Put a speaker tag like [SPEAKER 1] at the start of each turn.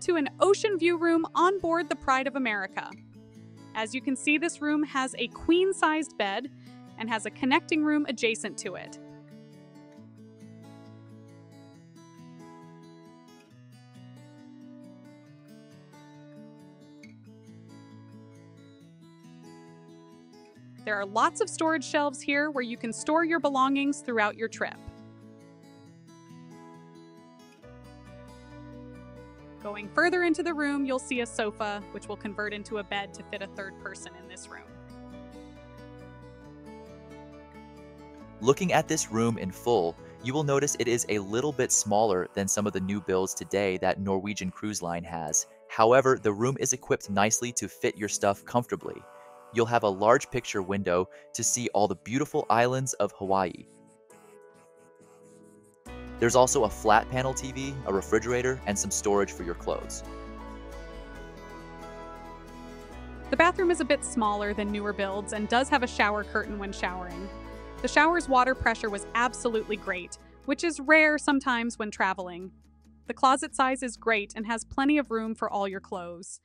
[SPEAKER 1] to an ocean view room on board the Pride of America. As you can see, this room has a queen-sized bed and has a connecting room adjacent to it. There are lots of storage shelves here where you can store your belongings throughout your trip. Going further into the room, you'll see a sofa, which will convert into a bed to fit a third person in this room.
[SPEAKER 2] Looking at this room in full, you will notice it is a little bit smaller than some of the new builds today that Norwegian Cruise Line has. However, the room is equipped nicely to fit your stuff comfortably. You'll have a large picture window to see all the beautiful islands of Hawaii. There's also a flat panel TV, a refrigerator, and some storage for your clothes.
[SPEAKER 1] The bathroom is a bit smaller than newer builds and does have a shower curtain when showering. The shower's water pressure was absolutely great, which is rare sometimes when traveling. The closet size is great and has plenty of room for all your clothes.